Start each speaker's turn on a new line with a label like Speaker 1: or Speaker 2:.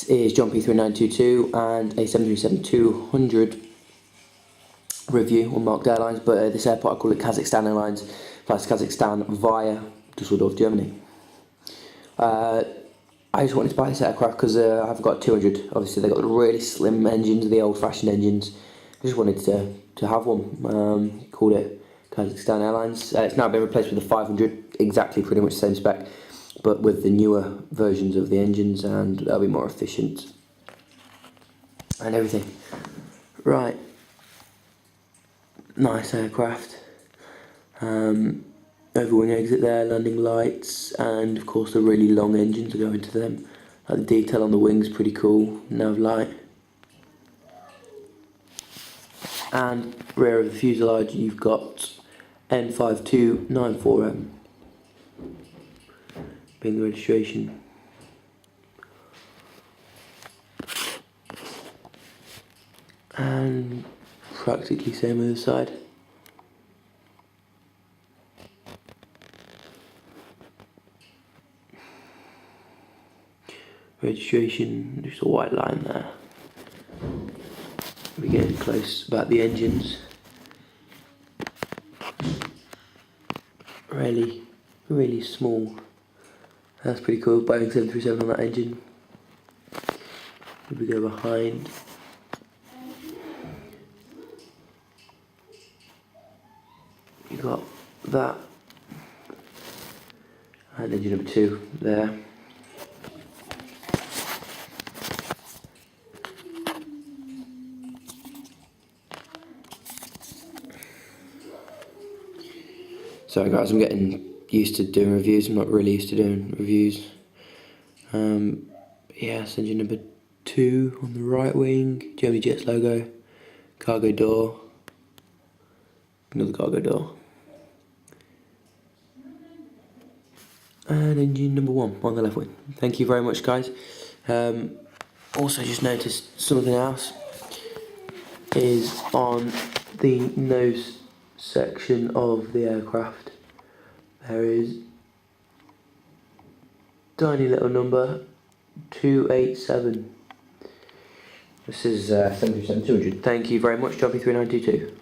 Speaker 1: Is John P3922 and a 737-200 review on Marked Airlines, but this airport I call it Kazakhstan Airlines, flies to Kazakhstan via Dusseldorf, Germany. I just wanted to buy this aircraft because I've got 200. Obviously they've got the really slim engines, the old-fashioned engines. I just wanted to have one. Called it Kazakhstan Airlines. It's now been replaced with the 500, exactly pretty much the same spec, but with the newer versions of the engines, and they'll be more efficient and everything. Right, nice aircraft. Overwing exit there, landing lights, and of course the really long engines that go into them. Like the detail on the wings, pretty cool. Nav light. And rear of the fuselage, you've got N5294M being the registration. And practically same other side. Registration, just a white line there. We're getting close about the engines. Really small. That's pretty cool. Boeing 737 on that engine. If we go behind, you got that, and engine number 2 there. Sorry guys, I'm getting used to doing reviews. I'm not really used to doing reviews. Yes, engine number 2 on the right wing, Gemini Jets logo, cargo door, another cargo door, and engine number 1 on the left wing. Thank you very much guys. Also just noticed something else is on the nose section of the aircraft. There is tiny little number 287. This is 737-200. Thank you very much, John P3922.